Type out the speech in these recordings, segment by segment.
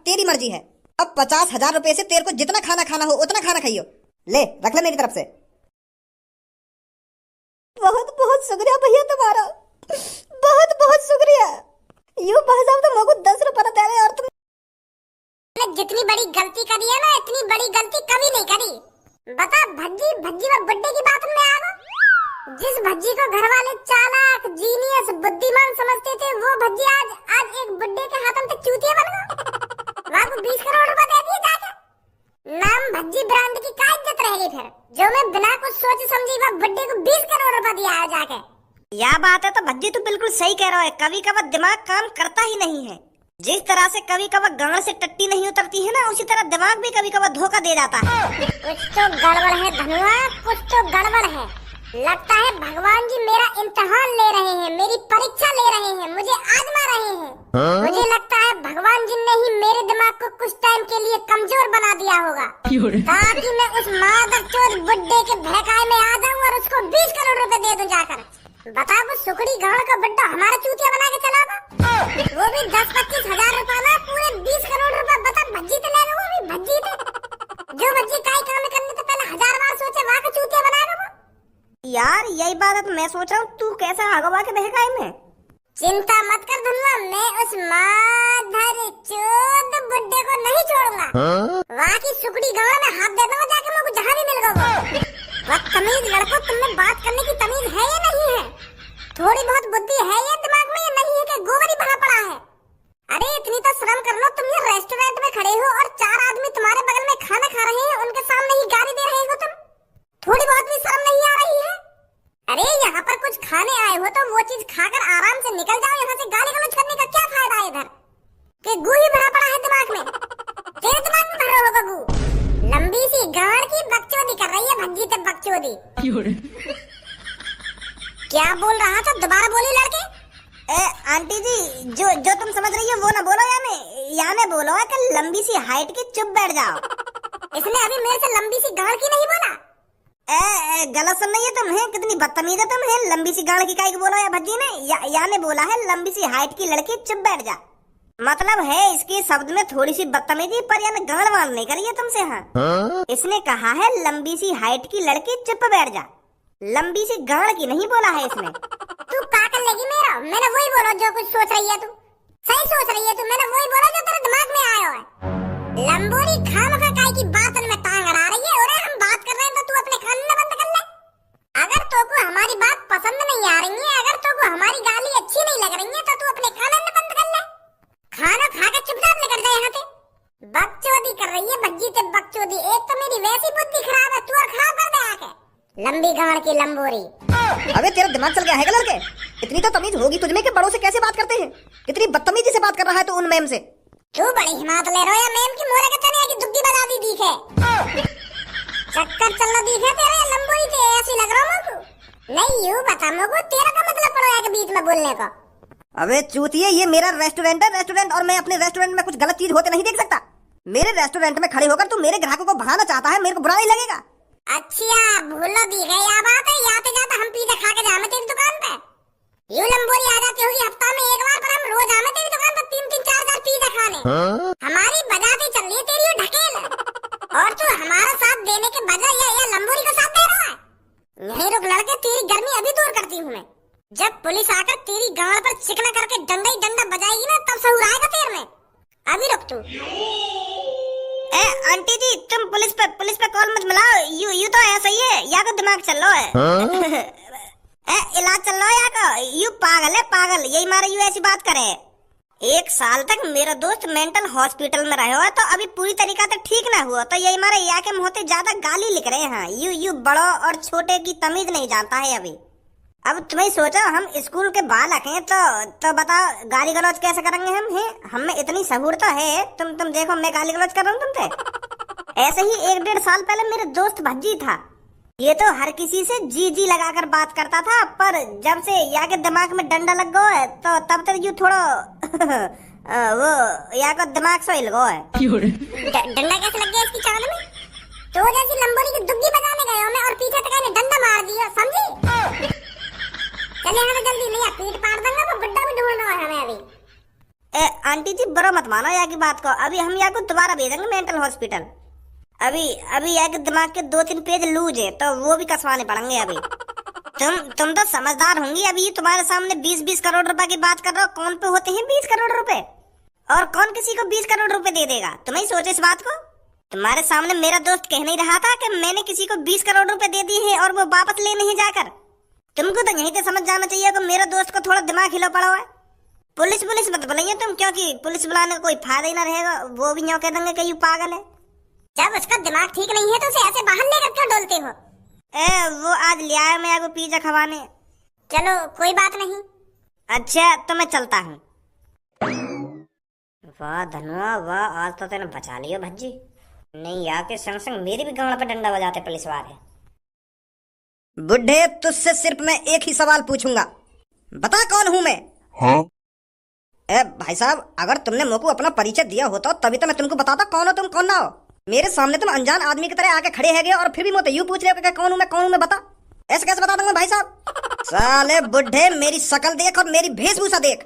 तेरी मर्जी है। अब 50,000 रुपए से तेरे को जितना खाना खाना हो उतना खाना खाइयो। ले रख ले मेरी तरफ से। बहुत बहुत शुक्रिया भैया तुम्हारा, बहुत बहुत शुक्रिया। यूं भाई साहब तो लोगों 10 रुपए दे रहे और तुम जितनी बड़ी गलती करी है ना, इतनी बड़ी गलती कभी नहीं करी। बता भज्जी भज्जी व बुड्ढे की बात में आ गो। जिस भज्जी को घर वाले चालाक, जीनियस, बुद्धिमान समझते थे, वो भज्जी आज एक बुड्ढे के हाथ में चूतिया बन गया। वहाँ को 20 करोड़ रुपए दे दिए जाके। नाम भज्जी ब्रांड की क्या इज्जत रहेगी फिर, जो मैं बिना कुछ सोच समझी वह बुड्ढे को 20 करोड़ रुपए दिया है जाके। यह बात है तो भज्जी तू बिल्कुल सही कह रहा है। कभी कभार दिमाग काम करता ही नहीं है। जिस तरह से कभी कभार गांड से टट्टी नहीं उतरती है ना, उसी तरह दिमाग भी कभी कभार धोखा दे जाता है। कुछ तो गड़बड़ है धनुआ, कुछ तो गड़बड़ है। लगता है भगवान जी मेरा इम्तिहान ले रहे हैं, मेरी परीक्षा ले रहे हैं, मुझे आजमा रहे हैं। मुझे लगता है भगवान जी ने ही मेरे दिमाग को कुछ टाइम के लिए कमजोर बना दिया होगा, ताकि मैं उस मादरचोद बुड्ढे के बहकाए में आ जाऊं और उसको 20 करोड़ रुपए दे दूं जाकर। बता वो सुकड़ी गांव का बुड्ढा हमारा चूतिया बना के चला था, वो भी 10-25 हजार रुपए ना, पूरे 20 करोड़ रुपए। बता भज्जी तो ले लो, वो भी भज्जी थे। जो भज्जी काई काम करने से पहले 1000 बार सोचे, वहाँ का चूतिया बनाएगा वो। यार यही बात है तो मैं सोच रहा हूँ तू कैसा हगवा के बहकाए में। चिंता मत कर धनुआ, मैं उस मादरचोद बुड्ढे को नहीं छोड़ूंगा। वहाँ की सुकड़ी गांव में हाथ दे दूंगा जाके, मुझे जहाँ भी मिल गया वो। बदतमीज लड़कों, तुमने बात करने की तमीज है या नहीं है? थोड़ी बहुत बुद्धि है या दिमाग में, या नहीं है कि गोबर ही भरा पड़ा है? अरे इतनी तो शर्म कर लो, तुम ये रेस्टोरेंट में खड़े हो और 4 आदमी तुम्हारे बगल में खाना खा रहे हैं, उनके सामने ही गाली दे रहे हो तुम। थोड़ी बहुत भी शर्म नहीं आ रही है? अरे यहाँ पर कुछ खाने आए हो तो वो चीज खाकर आराम से निकल जाओ यहाँ से। गाली गलौज करने का क्या फायदा है इधर? कि गू ही भरा पड़ा है दिमाग में, तेरे दिमाग में भरा होगा गू। लंबी सी गाड़ की बकचोदी कर रही है भज्जी ते बकचोदी। क्या बोल रहा था, दोबारा बोली लड़के। आंटी जी जो तुम समझ रही हो वो ना बोलो, याने बोलो है कि लंबी सी हाइट की चुप बैठ जाओ। इसने अभी मेरे से लंबी सी गाड़ की नहीं बोला। गलत सुन रही है तुम, है कितनी बदतमीज है तुम, है लंबी सी गाड़ की काई को बोलो या भज्जी ने, याने बोला है लंबी सी हाइट की लड़की चुप बैठ जा। मतलब है इसके शब्द में थोड़ी सी बदतमीजी, पर यानी गाड़ वाड़ नहीं करी है तुमसे। हाँ इसने कहा है लंबी सी हाइट की लड़की चुप बैठ जा, लंबी सी गाड़ की नहीं बोला है इसने। तू क्या कर लेगी मेरा? मैंने वही बोला जो कुछ सोच रही है तू, सही सोच रही है तू। मैंने वही बोला जो तेरे दिमाग में आया है। लंबोरी खामखा काय की बात में टांग अड़ा रही है। और हम बात कर रहे हैं तो तू अपने कान में बंद कर ले। अगर तो को हमारी बात पसंद नहीं आ रही है, अगर तो को हमारी गाली अच्छी नहीं लग रही है, तो तू अपने कान में बंद कर ले। खाना खा के चुपचाप निकल जा यहाँ से। बकचोदी कर रही है भज्जी ते बकचोदी। एक तो मेरी वैसी बुद्धि खराब है, तू और खराब कर दे आके। लंबी गाड़ की लंबोरी। अबे तेरा दिमाग चल गया है क्या लड़के? इतनी तो तमीज होगी तुझमें कि बड़ों से कैसे बात करते हैं। कितनी बदतमीजी से बात कर रहा है तू उन मैम से। तू बड़ी हिम्मत ले रहा है मैम की मोरे के चने की दुग्गी बजा दी दिखे। चक्कर चल रहा दिखे तेरे लंबोरी के, ऐसी लग रहा है नहीं। यूं बता मुझको तेरा का मतलब पड़ा है कि बीच में बोलने का? अबे चूतिए, ये मेरा रेस्टोरेंट है, रेस्टोरेंट, और मैं अपने रेस्टोरेंट में कुछ गलत चीज होते नहीं देख सकता। मेरे रेस्टोरेंट में खड़े होकर तू मेरे ग्राहकों को भगाना चाहता है, मेरे को बुरा नहीं लगेगा। अच्छा भूलो दी गई या बात है, याते जाते हम पिज्जा खा के जामे तेरी दुकान पे। यूं लंबोरी आ जाती होगी हफ्ता में एक बार, पर हम रोज आमे तेरी दुकान पर 3-4 पिज्जा खाने। हमारी बजाती चल रही है तेरी ढकेल, और तू हमारा साथ देने के बजाय या लंबोरी का साथ दे रहा है। यहीं रुक लड़के, तेरी गर्मी अभी दूर करती हूँ मैं। जब पुलिस आकर तेरी गाड़ पर चिकना करके डंडा ही डंडा बजाएगी ना, तब सहूर आएगा तेरे में। अभी रुक तू। आंटी जी तुम पुलिस पे कॉल मत मिलाओ। यू तो ऐसा ही है, या तो दिमाग चल रहा है। इलाज चल रहा है या का, यू पागल है पागल, यही मारे यू ऐसी बात करे। 1 साल तक मेरा दोस्त मेंटल हॉस्पिटल में रहा हो तो अभी पूरी तरीका तक ठीक ना हुआ, तो यही मारे या के मुँह से ज्यादा गाली लिख रहे हैं। यू बड़ों और छोटे की तमीज नहीं जानता है अभी। अब तुम्हें सोचो हम स्कूल के बालक हैं तो बताओ गाली गलौज कैसे करेंगे हम, हैं हमें इतनी सहूर तो है। तुम देखो मैं गाली गलौज कर रहा हूँ तुमसे। ऐसे ही 1-1.5 साल पहले मेरे दोस्त भज्जी था, ये तो हर किसी से जी लगाकर बात करता था, पर जब से या के दिमाग में डंडा लग गया है तो तब तक यू थोड़ा वो या को दिमाग से हिल गया है। डंडा कैसे लग गया इसकी चाल में? तो जैसी लंबोरी की दुग्गी बजाने गए हो मैं, और पीछे तक डंडा मार दिया, समझी? चले हमें जल्दी, नहीं पीठ पाड़ दूंगा, वो बुड्ढा भी ढूंढ रहा है हमें अभी। आंटी जी बड़ा मत मानो यहाँ की बात को, अभी हम यहाँ को दोबारा भेजेंगे मेंटल हॉस्पिटल। अभी अभी यहाँ के दिमाग के 2-3 पेज लूज है तो वो भी कसवाने पड़ेंगे अभी। तुम तो समझदार होंगी। अभी तुम्हारे सामने 20-20 करोड़ रुपए की बात कर रहे हो। कौन पे होते हैं 20 करोड़ रुपए, और कौन किसी को 20 करोड़ रुपए दे देगा? तुम ही सोचो इस बात को। तुम्हारे सामने मेरा दोस्त कह नहीं रहा था कि मैंने किसी को 20 करोड़ रुपए दे दिए हैं और वो वापस ले नहीं जाकर। तुमको तो यहीं से समझ जाना चाहिए कि मेरे दोस्त को थोड़ा दिमाग हिला पड़ा हुआ है। पुलिस मत बुलाइए तुम, क्योंकि पुलिस बुलाने का कोई फायदा ही ना रहेगा। वो भी यूं कह देंगे कि यू पागल है। जब उसका दिमाग ठीक नहीं है तो उसे ऐसे बाहर लेकर क्यों डोलते हो? वो आज ले आया मैं आपको पिज्जा खवाने। चलो कोई बात नहीं। अच्छा तो मैं चलता हूँ। वाह धनुआ वाह, आज तो तेने बचा लिया भज्जी। नहीं आके संग संग मेरी भी गांड पे डंडा बजाते पुलिस वाले। बुढ़े तुझसे सिर्फ मैं एक ही सवाल पूछूंगा, बता कौन हूं मैं? हाँ? भाई साहब, अगर तुमने मेरे को अपना परिचय दिया होता तभी तो मैं तुमको बताता कौन हो तुम कौन ना हो। मेरे सामने तुम अनजान आदमी की तरह आके खड़े हैगे और फिर भी मुझे यूं पूछ रहे हो कि कौन हूं मैं बता। ऐसे कैसे बता दूंगा भाई साहब? साले बुढ़े, मेरी शक्ल देख और मेरी वेशभूषा देख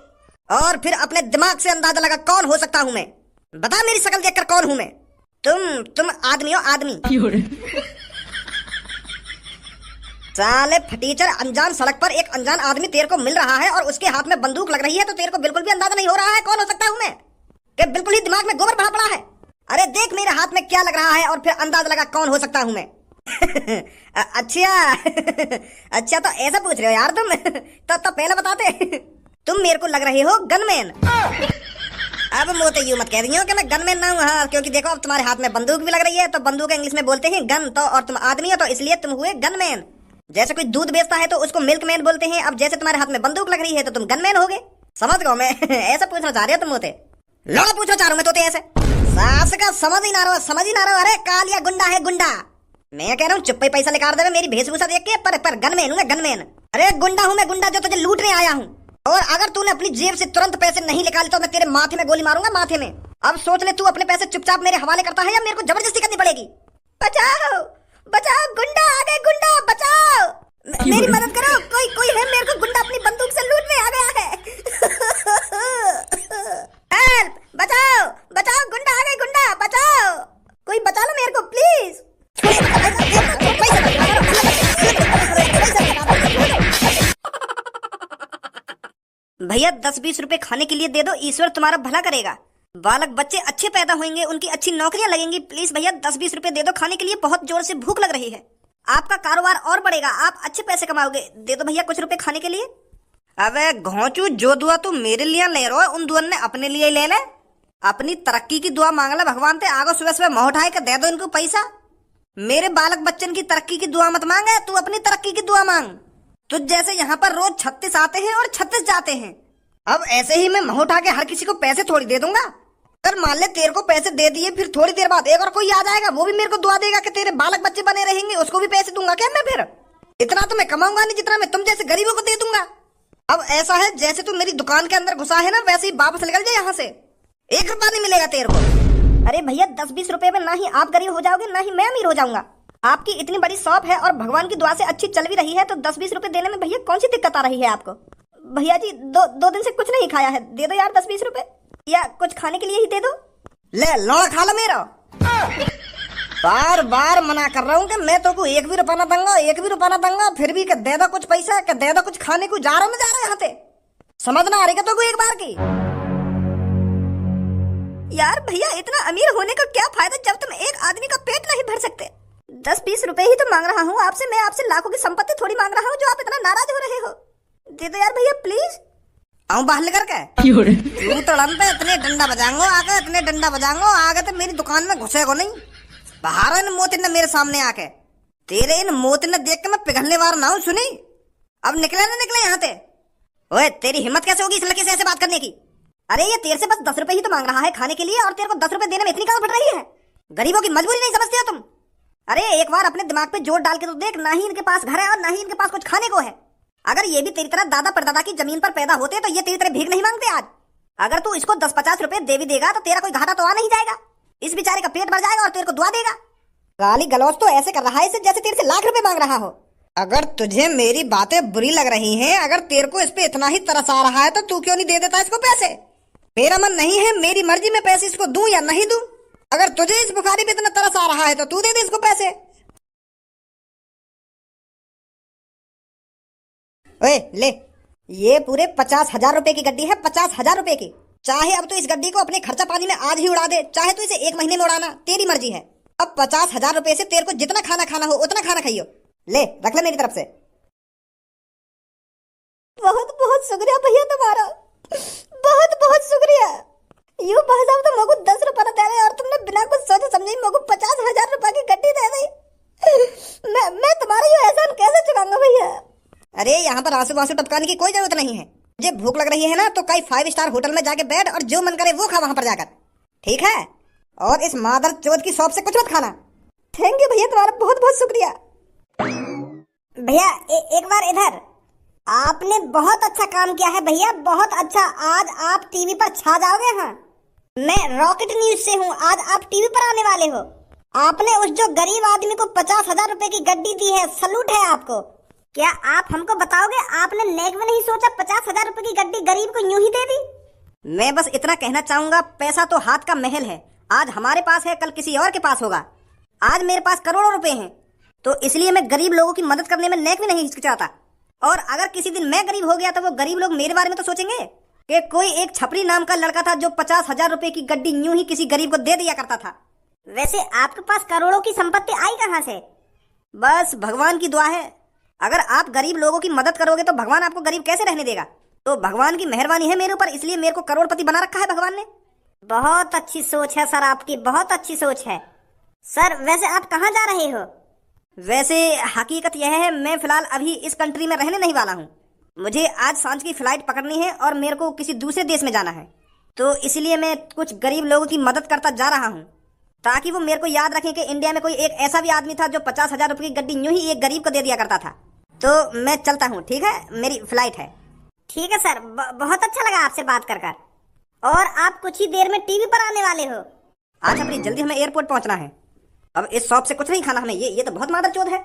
और फिर अपने दिमाग से अंदाजा लगा कौन हो सकता हूं मैं। बता मेरी शक्ल देखकर कौन हूं मैं? तुम आदमी हो, आदमी। साले फटीचर, अनजान सड़क पर एक अनजान आदमी तेरे को मिल रहा है और उसके हाथ में बंदूक लग रही है तो तेरे को बिल्कुल भी अंदाजा नहीं हो रहा है कौन हो सकता हूं मैं? कि बिल्कुल ही दिमाग में गोबर भरा पड़ा है। अरे देख मेरे हाथ में क्या लग रहा है और फिर अंदाजा लगा कौन हो सकता हूं मैं। अच्छा तो ऐसा पूछ रहे हो यार तुम? तो पहले बताते। तुम मेरे को लग रहे हो गनमैन। अब मोते यूं मत कह रही हो कि मैं गनमैन ना हूँ। हाँ, क्योंकि देखो अब तुम्हारे हाथ में बंदूक भी लग रही है तो बंदूक इंग्लिश में बोलते हैं गन, तो और तुम आदमी हो तो इसलिए तुम हुए गनमैन। जैसे कोई दूध बेचता है तो उसको मिल्कमैन बोलते हैं। अब जैसे तुम्हारे हाथ में बंदूक लग रही है तो तुम गनमैन हो गए। समझ गो मैं। ऐसा पूछना चाह रहे हो तुम मोते? लौड़ा पूछना चाह रहा हूं मैं तोते ऐसे। सास का समझ ही ना रहा। अरे कालिया गुंडा है गुंडा। मैं कह रहा हूँ चुप्पे पैसा निकाल दे मेरी वेशभूषा देख के। पर गनमैन हूँ मैं, गनमैन। अरे गुंडा हूँ मैं, गुंडा जो तुझे लूटने आया हूँ। और अगर तूने अपनी जेब से तुरंत पैसे नहीं निकाले तो मैं तेरे माथे में गोली मारूंगा, माथे में। अब सोच ले, तू अपने पैसे चुपचाप मेरे हवाले करता है या मेरे को जबरदस्ती करनी पड़ेगी? बचाओ बचाओ, गुंडा आ गए, गुंडा बचाओ, मेरी मदद करो। कोई है, मेरे को गुंडा अपनी बंदूक से लूटने आ गया है। हेल्प, बचाओ बचाओ, गुंडा आ गए, गुंडा बचाओ, कोई बचा लो मेरे को प्लीज। भैया 10-20 रुपए खाने के लिए दे दो, ईश्वर तुम्हारा भला करेगा। बालक बच्चे अच्छे पैदा होंगे, उनकी अच्छी नौकरियां लगेंगी। प्लीज भैया 10-20 रुपए दे दो खाने के लिए, बहुत जोर से भूख लग रही है। आपका कारोबार और बढ़ेगा, आप अच्छे पैसे कमाओगे। दे दो भैया कुछ रुपए खाने के लिए। अबे घोंचू, जो दुआ तू मेरे लिए ले रहा है उन दुआ ने अपने लिए ले ले। अपनी तरक्की की दुआ मांग ले भगवान से। आगो सुबह सुबह मुंह उठाए के दे दो इनको पैसा। मेरे बालक बच्चन की तरक्की की दुआ मत मांगे, तू अपनी तरक्की की दुआ मांग। तुझ जैसे यहाँ पर रोज 36 आते हैं और 36 जाते हैं। अब ऐसे ही मैं मुंह उठा के हर किसी को पैसे थोड़ी दे दूंगा। अगर मान ले तेरे को पैसे दे दिए, फिर थोड़ी देर बाद एक और कोई आ जाएगा, वो भी मेरे को दुआ देगा कि तेरे बालक बच्चे बने रहेंगे, उसको भी पैसे दूंगा क्या मैं? फिर इतना तो मैं कमाऊंगा नहीं जितना मैं तुम जैसे गरीबों को दे दूंगा। अब ऐसा है जैसे तू मेरी दुकान के अंदर घुसा है ना, वैसे ही वापस निकल जाए यहाँ से। 1 रुपया नहीं मिलेगा तेरे को। अरे भैया 10-20 रुपए में ना ही आप गरीब हो जाओगे ना ही मैं अमीर हो जाऊंगा। आपकी इतनी बड़ी शॉप है और भगवान की दुआ से अच्छी चल भी रही है, तो 10-20 रुपए देने में भैया कौन सी दिक्कत आ रही है आपको? भैया जी 2 दिन से कुछ नहीं खाया है, दे दो यार 10-20 रुपए, या कुछ खाने के लिए ही दे दो। ले लौड़ा खा लो मेरा। बार बार मना कर रहा हूँ कि मैं तो को 1 भी रुपया ना दूंगा, 1 भी रुपया ना दूंगा, फिर भी दे दो कुछ पैसा, दे दो कुछ खाने को। जा रहा हूँ यहाँ से, समझ ना आ रही तो एक बार की। यार भैया इतना अमीर होने का क्या फायदा जब तुम एक आदमी का पेट नहीं भर सकते। 10-20 रुपए ही तो मांग रहा हूँ आपसे, मैं आपसे लाखों की संपत्ति थोड़ी मांग रहा हूँ जो आप इतना नाराज हो रहे हो। दे दो यार भैया प्लीज। आऊं बाहर लेकर के तू तड़न पे इतने डंडा बजाऊंगा आके, इतने डंडा बजाऊंगा आगे तो मेरी दुकान में घुसेगो नहीं। बाहर इन मोतिन ने मेरे सामने आके, तेरे इन मोतिन ने देख के मैं पिघलने वाला ना हूँ। सुनी, अब निकले ना निकले यहाँ से। ओए तेरी हिम्मत कैसे होगी इस लड़के से ऐसे बात करने की? अरे ये तेरे से बस 10 रुपए ही तो मांग रहा है खाने के लिए, और तेरे को 10 रुपए देने में इतनी कहाँ फट रही है? गरीबों की मजबूरी नहीं समझते हो तुम? अरे एक बार अपने दिमाग पे जोर डाल के तो देख, ना ही इनके पास घर है और ना ही इनके पास कुछ खाने को है। अगर ये भी तेरी तरह दादा परदादा की जमीन पर पैदा होते तो ये तेरी तरह भीख नहीं मांगते आज। अगर तू इसको 10-50 रुपए दे भी देगा तो तेरा कोई घाटा तो आ नहीं जाएगा। इस बेचारे का पेट भर जाएगा और तेरे को दुआ देगा। गाली गलौज तो ऐसे कर रहा है जैसे तेरे से लाख रुपए मांग रहा हो। अगर तुझे मेरी बातें बुरी लग रही हैं, अगर तेरे को इस पे इतना ही तरस आ रहा है तो तू क्यों नहीं दे देता इसको पैसे? मेरा मन नहीं है, मेरी मर्जी, मैं पैसे इसको दूं या नहीं दूं। अगर तुझे इस बुखारी पे इतना तरस आ रहा है तो तू दे दे इसको पैसे। ओए ले, ये पूरे 50,000 रुपए की गड्डी है, 50,000 रुपए की। चाहे अब तो इस गड्डी को अपने खर्चा पानी में आज ही उड़ा दे, चाहे तो इसे 1 महीने में उड़ाना, तेरी मर्जी है। अब 50,000 रुपए से तेरे को जितना खाना खाना हो उतना खाना खाइयो। ले रख ले मेरी तरफ से। बहुत बहुत शुक्रिया भैया तुम्हारा, बहुत बहुत शुक्रिया। यूं भाई साहब तो मगु 10 रुपए दे रहे और तुमने बिना कुछ सोचे समझे मगु 50,000 रुपए की गड्डी दे दी। मैं तुम्हारा ये एहसान कैसे चुकाऊंगा भैया। अरे यहाँ पर आंसू आंसू टपकाने की कोई जरूरत नहीं है। मुझे भूख लग रही है ना तो कई 5 स्टार होटल में जाके बैठ और जो मन करे वो खा वहां पर जाकर, ठीक है? और इस मादर चौथ की शॉप से कुछ मत खाना। थैंक यू भैया, तुम्हारा बहुत बहुत शुक्रिया। भैया एक बार इधर। आपने बहुत अच्छा काम किया है भैया, बहुत अच्छा। आज आप टीवी पर छा जाओगे। हाँ, मैं रॉकेट न्यूज से हूँ, आज आप टीवी पर आने वाले हो। आपने उस जो गरीब आदमी को 50,000 रुपए की गड्डी दी है, सलूट है आपको। क्या आप हमको बताओगे, आपने नेक में नहीं सोचा 50,000 रुपए की गड्डी गरीब को यूं ही दे दी? मैं बस इतना कहना चाहूंगा, पैसा तो हाथ का महल है। आज हमारे पास है, कल किसी और के पास होगा। आज मेरे पास करोड़ों रुपए हैं, तो इसलिए मैं गरीब लोगों की मदद करने में नेक में नहीं हिचकिचाता। और अगर किसी दिन मैं गरीब हो गया तो वो गरीब लोग मेरे बारे में तो सोचेंगे कि कोई एक छपरी नाम का लड़का था जो 50,000 रुपए की गड्डी यूं ही किसी गरीब को दे दिया करता था। वैसे आपके पास करोड़ों की संपत्ति आई कहाँ से? बस भगवान की दुआ है। अगर आप गरीब लोगों की मदद करोगे तो भगवान आपको गरीब कैसे रहने देगा? तो भगवान की मेहरबानी है मेरे ऊपर, इसलिए मेरे को करोड़पति बना रखा है भगवान ने। बहुत अच्छी सोच है सर, आपकी बहुत अच्छी सोच है। सर वैसे आप कहाँ जा रहे हो? वैसे हकीकत यह है, मैं फिलहाल अभी इस कंट्री में रहने नहीं वाला हूँ। मुझे आज सांझ की फ्लाइट पकड़नी है और मेरे को किसी दूसरे देश में जाना है, तो इसलिए मैं कुछ गरीब लोगों की मदद करता जा रहा हूँ, ताकि वो मेरे को याद रखें कि इंडिया में कोई एक ऐसा भी आदमी था जो 50,000 रुपए की गड्डी यूं ही एक गरीब को दे दिया करता था। तो मैं चलता हूँ, ठीक है? मेरी फ्लाइट है। ठीक है सर, बहुत अच्छा लगा आपसे बात कर। और आप कुछ ही देर में टीवी पर आने वाले हो। आज अपनी जल्दी हमें एयरपोर्ट पहुंचना है। अब इस शॉप से कुछ नहीं खाना हमें, ये तो बहुत मादरचोद है।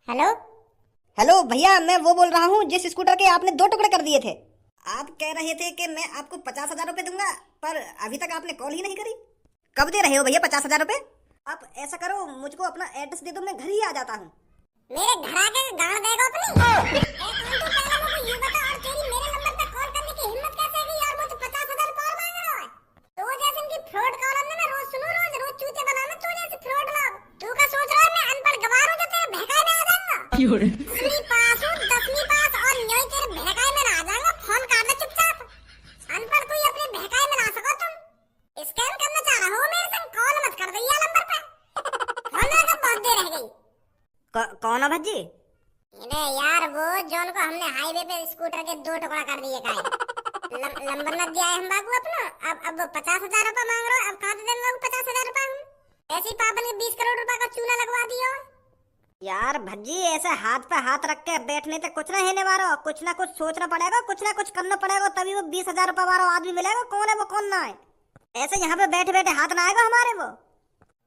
हेलो हेलो भैया, मैं वो बोल रहा हूँ जिस स्कूटर के आपने 2 टुकड़े कर दिए थे। आप कह रहे थे कि मैं आपको 50,000 रुपए दूंगा, पर अभी तक आपने कॉल ही नहीं करी। कब दे रहे हो भैया 50,000 रुपए? आप ऐसा करो, मुझको अपना एड्रेस दे दो, मैं घर ही आ जाता हूँ। मेरे घर आके गाड़ देगा अपनी। तू पहले मुझे ये बता, और तेरी मेरे नंबर पे कॉल करने की हिम्मत कैसे है यार? मुझे 50,000 रुपए और मांग रहा है। तो जैसे इनकी फ्रॉड कॉलर में मैं रोज सुनूं, रोज चूते बनाना तो जैसे फ्रॉड लोग। तू क्या सोच रहा है मैं अनपढ़ गवार हूं जो तेरे बहकाए में आ जाऊंगा? 10वीं पास हूं, 10वीं पास, और यूं तेरे बहकाए में आ जाऊंगा। फोन काट ले चुपचाप। अनपढ़ कोई अपने बहकाए में ना सको तुम। स्कैम करना चाह रहा हो मेरे संग? कॉल मत कर दे यार नंबर पे। फोन लगा बहुत देर रह गई। कौन है भज्जी? अरे यार वो जॉन को हमने हाईवे पे स्कूटर के 2 टुकड़ा कर दिए का है। नंबर न दिया है हम बाबू अपना। अब 50,000 रुपए मांग रहे हो। अब कहाँ से देंगे 50,000 रुपए हम? ऐसी पापन के 20 करोड़ रुपए का चूना लगवा दियो। यार भज्जी, ऐसे हाथ पे हाथ रख के बैठने से कुछ ना होने वाला। कुछ ना कुछ सोचना पड़ेगा, कुछ ना कुछ करना पड़ेगा, तभी वो 20,000 रुपए वाला आदमी मिलेगा। कौन है वो, कौन ना है? ऐसे यहाँ पे बैठे बैठे हाथ ना आएगा हमारे। वो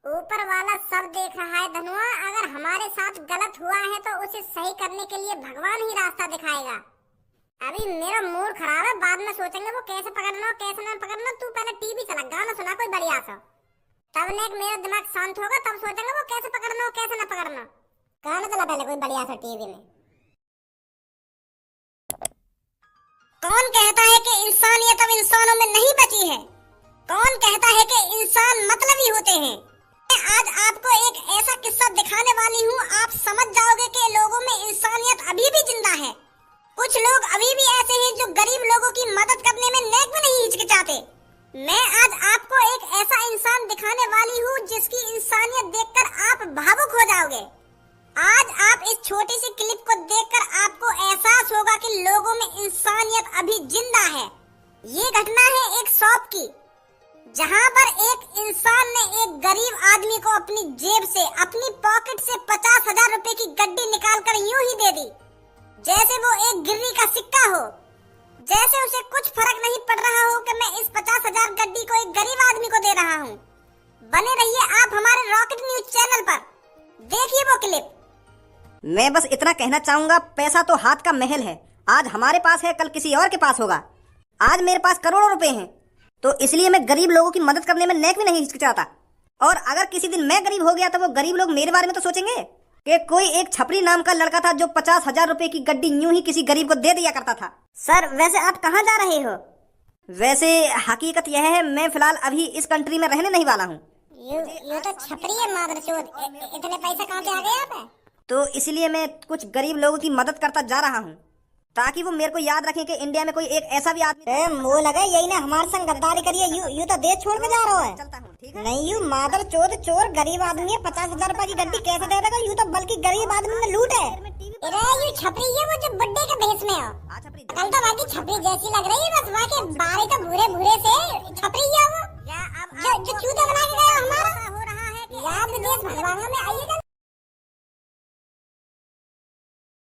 ऊपर वाला सब देख रहा है धनुआ। अगर हमारे साथ गलत हुआ है तो उसे सही करने के लिए भगवान ही रास्ता दिखाएगा। अभी मेरा मूड खराब है, बाद में सोचेंगे वो कैसे पकड़ना कैसे ना पकड़ना। तू पहले टीवी चला, गाना सुना कोई बढ़िया सा, तब ने मेरा दिमाग शांत होगा, तब सोचेंगे वो कैसे पकड़ना कैसे ना पकड़ना। गाना चला पहले कोई बढ़िया सा टीवी में। कौन कहता है कि इंसानियत अब इंसानों में नहीं बची है? कौन कहता है कि इंसान मतलबी होते हैं? मैं आज आपको एक ऐसा किस्सा दिखाने वाली हूँ, आप समझ जाओगे कि लोगों में इंसानियत अभी भी जिंदा है। कुछ लोग अभी भी ऐसे हैं जो गरीब लोगों की मदद करने में नेक में नहीं हिचकिचाते। मैं आज आपको एक ऐसा इंसान दिखाने वाली हूँ जिसकी इंसानियत देखकर आप भावुक हो जाओगे। आज आप इस छोटी सी क्लिप को देखकर आपको एहसास होगा कि लोगों में इंसानियत अभी जिंदा है। ये घटना है एक शॉप की, जहां पर एक इंसान ने एक गरीब आदमी को अपनी जेब से, अपनी पॉकेट से 50,000 रुपए की गड्डी निकालकर यूं ही दे दी जैसे वो एक गिर्री का सिक्का हो। जैसे उसे कुछ फर्क नहीं पड़ रहा हो कि मैं इस 50,000 गड्डी को एक गरीब आदमी को दे रहा हूँ। बने रहिए आप हमारे रॉकेट न्यूज चैनल पर, देखिए वो क्लिप। मैं बस इतना कहना चाहूंगा, पैसा तो हाथ का महल है। आज हमारे पास है, कल किसी और के पास होगा। आज मेरे पास करोड़ों रुपए हैं, तो इसलिए मैं गरीब लोगों की मदद करने में नेक भी नहीं हिचकिचाता। और अगर किसी दिन मैं गरीब हो गया तो वो गरीब लोग मेरे बारे में तो सोचेंगे कि कोई एक छपरी नाम का लड़का था जो 50,000 रुपए की गड्डी यूं ही किसी गरीब को दे दिया करता था। सर वैसे आप कहाँ जा रहे हो? वैसे हकीकत यह है, मैं फिलहाल अभी इस कंट्री में रहने नहीं वाला हूँ, यू तो छपरी है मादरचोद। इतने पैसे कहाँ से आ गए आप? तो इसलिए मैं कुछ गरीब लोगों की मदद करता जा रहा हूँ, ताकि वो मेरे को याद रखें कि इंडिया में कोई एक ऐसा भी आदमी मुँह लगा यही ना हमारे संग गद्दारी करिए। यू तो देश छोड़ के जा रहा है। चलता हूँ, ठीक है? नहीं यू मादर चोद चोर गरीब आदमी है, 50,000 रुपए की गड्डी कैसे दे देगा? यू तो बल्कि गरीब आदमी ने लूट है। अरे यू छपरी है वो जो बुड्ढे के भेष में हो। हाँ, छपरी। कल तो बाकी छपरी जैसी लग रही है, बस वहाँ के बाल तो भूरे भूरे से छपरी है वो। जो चूते बना के गया हमारा। हो रहा है याद देश भगवान में आइएगा।